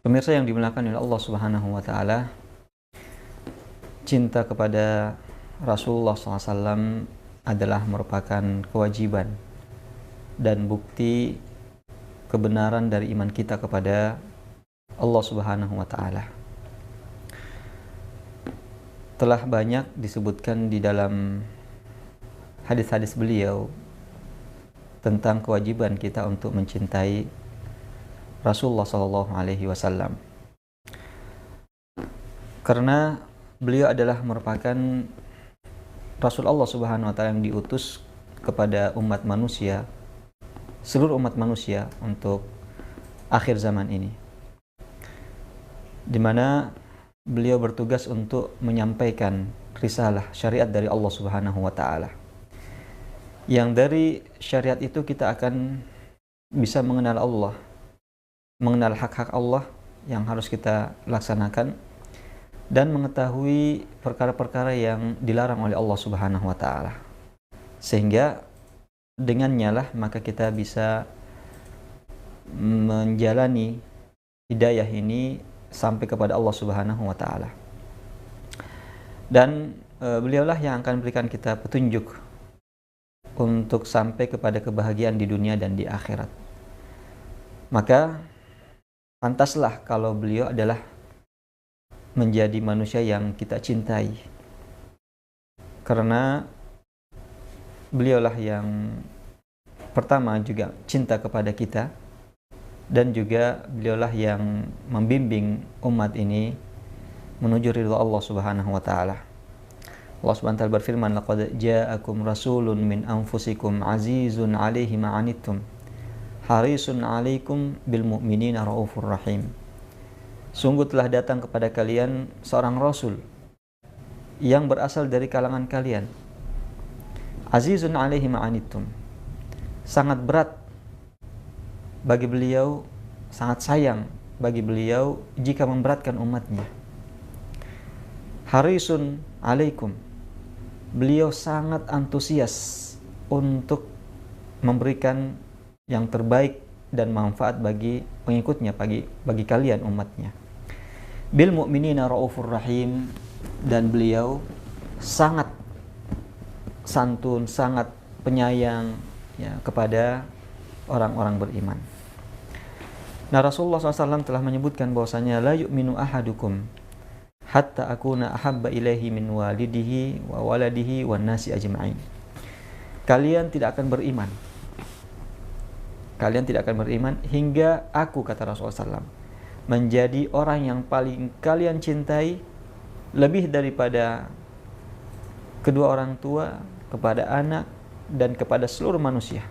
Pemirsa yang dimuliakan oleh Allah Subhanahu wa taala, cinta kepada Rasulullah SAW adalah merupakan kewajiban dan bukti kebenaran dari iman kita kepada Allah Subhanahu wa taala. Telah banyak disebutkan di dalam hadis-hadis beliau tentang kewajiban kita untuk mencintai Rasulullah SAW. Karena beliau adalah merupakan Rasul Allah Subhanahu wa taala yang diutus kepada umat manusia, seluruh umat manusia untuk akhir zaman ini, di mana beliau bertugas untuk menyampaikan risalah syariat dari Allah Subhanahu wa taala. Yang dari syariat itu kita akan bisa mengenal Allah, mengenal hak-hak Allah yang harus kita laksanakan, dan mengetahui perkara-perkara yang dilarang oleh Allah Subhanahu wa taala. Sehingga dengannya lah maka kita bisa menjalani hidayah ini sampai kepada Allah Subhanahu wa taala. Dan beliaulah yang akan berikan kita petunjuk untuk sampai kepada kebahagiaan di dunia dan di akhirat. Maka pantaslah kalau beliau adalah menjadi manusia yang kita cintai, karena beliaulah yang pertama juga cinta kepada kita, dan juga beliaulah yang membimbing umat ini menuju ridha Allah Subhanahu wa taala. Allah Subhanahu wa taala berfirman, laqad ja'akum rasulun min anfusikum azizun 'alaihi ma 'anittum harisun 'alaikum bil mu'minina raufur rahim. Sungguh telah datang kepada kalian seorang rasul yang berasal dari kalangan kalian, azizun 'alaihi ma 'anittum, sangat berat bagi beliau, sangat sayang bagi beliau jika memberatkan umatnya. Harisun 'alaikum, beliau sangat antusias untuk memberikan yang terbaik dan manfaat bagi pengikutnya, bagi kalian umatnya. Bil mu'minina raufur rahim, dan beliau sangat santun, sangat penyayang ya, kepada orang-orang beriman. Nah, Rasulullah SAW telah menyebutkan bahwasanya la yu'minu ahadukum hatta akuna ahabba ilaihi min walidihi wa waladihi wan nasi ajma'in. Kalian tidak akan beriman hingga aku, kata Rasulullah SAW, menjadi orang yang paling kalian cintai lebih daripada kedua orang tua, kepada anak, dan kepada seluruh manusia.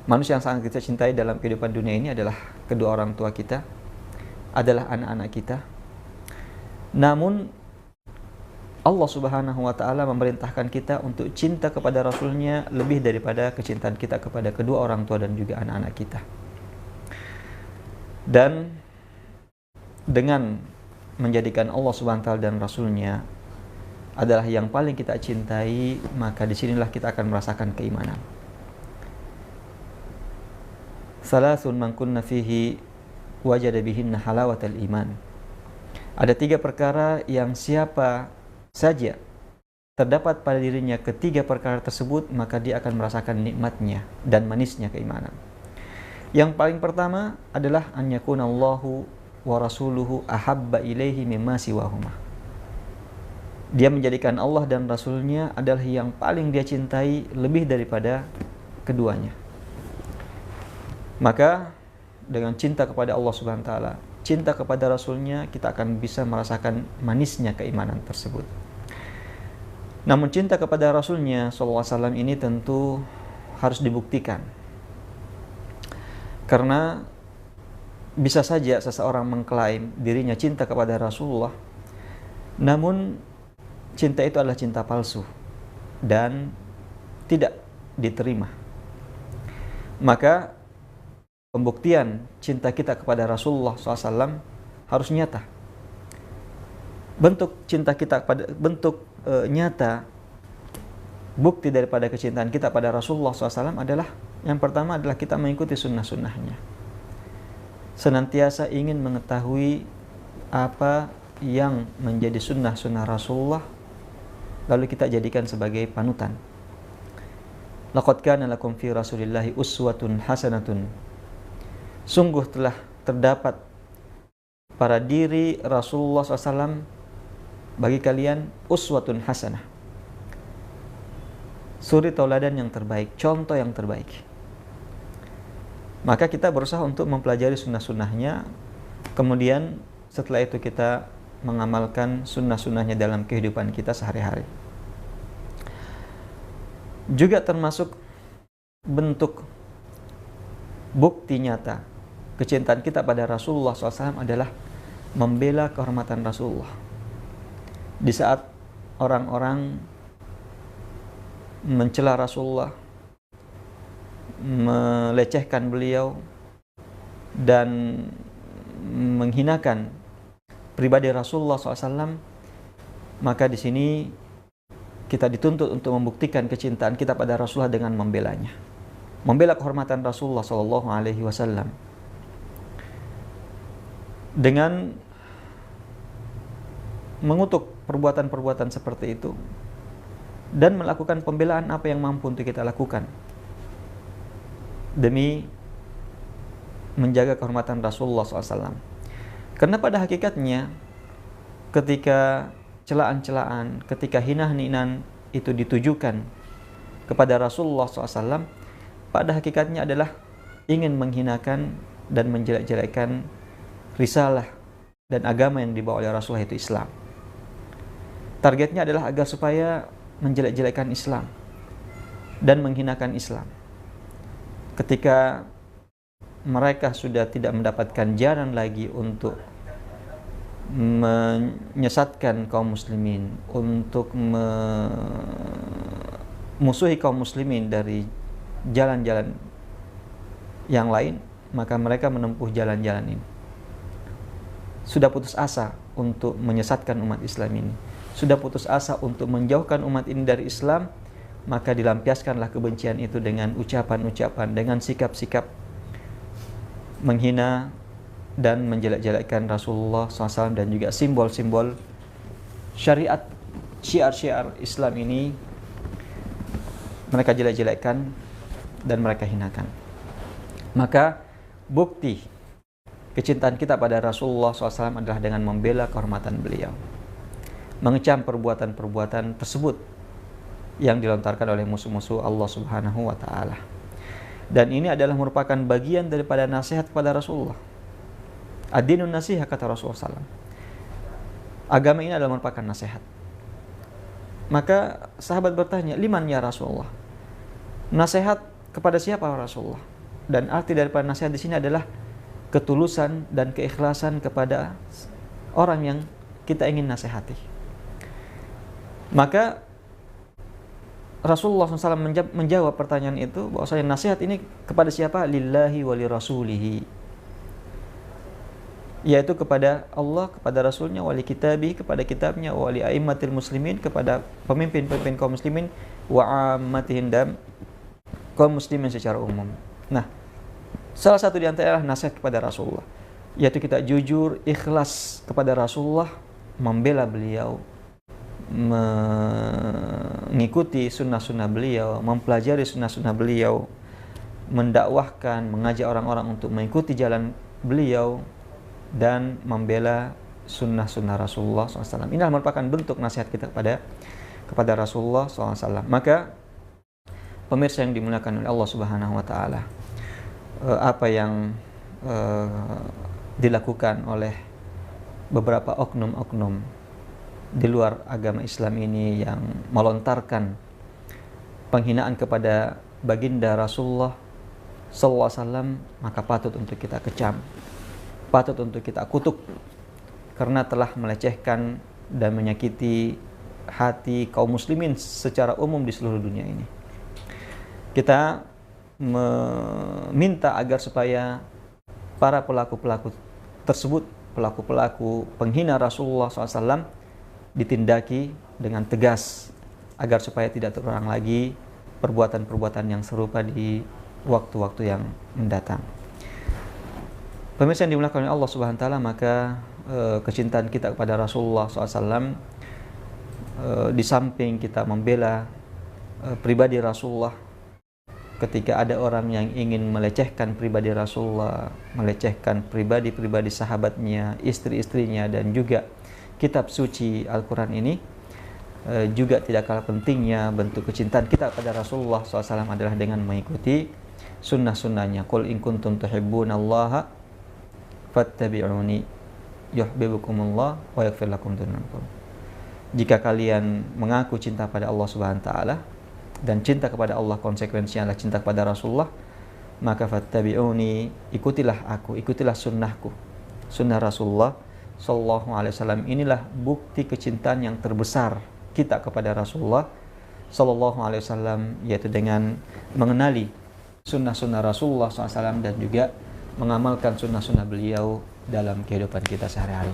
Manusia yang sangat kita cintai dalam kehidupan dunia ini adalah kedua orang tua kita, adalah anak-anak kita. Namun Allah Subhanahu wa taala memerintahkan kita untuk cinta kepada Rasulnya lebih daripada kecintaan kita kepada kedua orang tua dan juga anak-anak kita. Dan dengan menjadikan Allah Subhanahu wa taala dan Rasulnya adalah yang paling kita cintai, maka disinilah kita akan merasakan keimanan. Salasun man kunna fihi wajada bihinna halawatal iman. Ada 3 perkara yang siapa saja terdapat pada dirinya ketiga perkara tersebut, maka dia akan merasakan nikmatnya dan manisnya keimanan. Yang paling pertama adalah an yakunallahu wa rasuluhu ahabba ilaihi mimma siwahuma. Dia menjadikan Allah dan Rasulnya adalah yang paling dia cintai lebih daripada keduanya. Maka dengan cinta kepada Allah Subhanahu wa taala, cinta kepada Rasulnya, kita akan bisa merasakan manisnya keimanan tersebut. Namun cinta kepada Rasulnya SAW ini tentu harus dibuktikan. Karena bisa saja seseorang mengklaim dirinya cinta kepada Rasulullah, namun cinta itu adalah cinta palsu dan tidak diterima. Maka pembuktian cinta kita kepada Rasulullah SAW harus nyata. Bentuk cinta kita pada nyata, bukti daripada kecintaan kita pada Rasulullah SAW adalah, yang pertama adalah kita mengikuti sunnah-sunnahnya. senantiasa ingin mengetahui apa yang menjadi sunnah-sunnah Rasulullah, lalu kita jadikan sebagai panutan. Laqad kana lakum fi Rasulillahi uswatun hasanatun. Sungguh telah terdapat pada diri Rasulullah SAW bagi kalian uswatun hasanah, suri tauladan yang terbaik, contoh yang terbaik. Maka kita berusaha untuk mempelajari sunnah-sunnahnya, kemudian setelah itu kita mengamalkan sunnah-sunnahnya dalam kehidupan kita sehari-hari. Juga termasuk bentuk bukti nyata kecintaan kita pada Rasulullah SAW adalah membela kehormatan Rasulullah. Di saat orang-orang mencela Rasulullah, melecehkan beliau, dan menghinakan pribadi Rasulullah SAW, maka di sini kita dituntut untuk membuktikan kecintaan kita pada Rasulullah dengan membelanya, membela kehormatan Rasulullah SAW dengan mengutuk perbuatan-perbuatan seperti itu dan melakukan pembelaan apa yang mampu untuk kita lakukan demi menjaga kehormatan Rasulullah SAW. Karena pada hakikatnya ketika celaan-celaan, ketika hinaan-hinaan itu ditujukan kepada Rasulullah SAW, pada hakikatnya adalah ingin menghinakan dan menjelek-jelekkan risalah dan agama yang dibawa oleh Rasulullah, itu Islam. Targetnya adalah agar supaya menjelek-jelekkan Islam dan menghinakan Islam. Ketika mereka sudah tidak mendapatkan jalan lagi untuk menyesatkan kaum muslimin, untuk memusuhi kaum muslimin dari jalan-jalan yang lain, maka mereka menempuh jalan-jalan ini. Sudah putus asa untuk menyesatkan umat Islam ini, sudah putus asa untuk menjauhkan umat ini dari Islam, maka dilampiaskanlah kebencian itu dengan ucapan-ucapan, dengan sikap-sikap menghina dan menjelek-jelekkan Rasulullah SAW dan juga simbol-simbol syariat, syiar-syiar Islam ini mereka jelek-jelekkan dan mereka hinakan. Maka bukti kecintaan kita pada Rasulullah SAW adalah dengan membela kehormatan beliau, mengecam perbuatan-perbuatan tersebut yang dilontarkan oleh musuh-musuh Allah Subhanahu wa Ta'ala. Dan ini adalah merupakan bagian daripada nasihat kepada Rasulullah. Ad-dinun nasihat, kata Rasulullah SAW. Agama ini adalah merupakan nasihat. Maka sahabat bertanya, liman ya Rasulullah? Nasihat kepada siapa Rasulullah? Dan arti daripada nasihat di sini adalah ketulusan dan keikhlasan kepada orang yang kita ingin nasihati. Maka Rasulullah SAW menjawab pertanyaan itu bahwasanya nasihat ini kepada siapa? Lillahi wa li rasulihi, yaitu kepada Allah, kepada Rasulnya, wali kitabi, kepada kitabnya, wali a'immatil muslimin, kepada pemimpin-pemimpin kaum muslimin, wa ammatihim, dan kaum muslimin secara umum. Nah, salah satu di antara nasihat kepada Rasulullah, yaitu kita jujur, ikhlas kepada Rasulullah, membela beliau, mengikuti sunnah-sunnah beliau, mempelajari sunnah-sunnah beliau, mendakwahkan, mengajak orang-orang untuk mengikuti jalan beliau, dan membela sunnah-sunnah Rasulullah SAW. Ini merupakan bentuk nasihat kita kepada Rasulullah SAW. Maka pemirsa yang dimuliakan oleh Allah Subhanahu wa Ta'ala, apa yang dilakukan oleh beberapa oknum-oknum di luar agama Islam ini yang melontarkan penghinaan kepada baginda Rasulullah SAW, maka patut untuk kita kecam, patut untuk kita kutuk, karena telah melecehkan dan menyakiti hati kaum muslimin secara umum di seluruh dunia ini. Kita meminta agar supaya para pelaku-pelaku tersebut, pelaku-pelaku penghina Rasulullah SAW, ditindaki dengan tegas agar supaya tidak terulang lagi perbuatan-perbuatan yang serupa di waktu-waktu yang mendatang. Pemirsa yang dimuliakan oleh Allah Subhanahu wa taala, maka kecintaan kita kepada Rasulullah SAW, di samping kita membela pribadi Rasulullah, ketika ada orang yang ingin melecehkan pribadi Rasulullah, melecehkan pribadi-pribadi sahabatnya, istri-istrinya, dan juga kitab suci Al-Quran ini, juga tidak kalah pentingnya bentuk kecintaan kita kepada Rasulullah SAW adalah dengan mengikuti sunnah-sunnahnya. Qul in kuntum tuhibbunallaha fattabi'uni yuhibbukumullah wa yaghfir lakum dzunubakum. Jika kalian mengaku cinta pada Allah Subhanahu wa taala, dan cinta kepada Allah konsekuensinya adalah cinta kepada Rasulullah, maka fattabi'uni, ikutilah aku, ikutilah sunnahku, sunnah Rasulullah sallallahu alaihi wasallam. Inilah bukti kecintaan yang terbesar kita kepada Rasulullah sallallahu alaihi wasallam, yaitu dengan mengenali sunnah-sunnah Rasulullah SAW dan juga mengamalkan sunnah-sunnah beliau dalam kehidupan kita sehari-hari.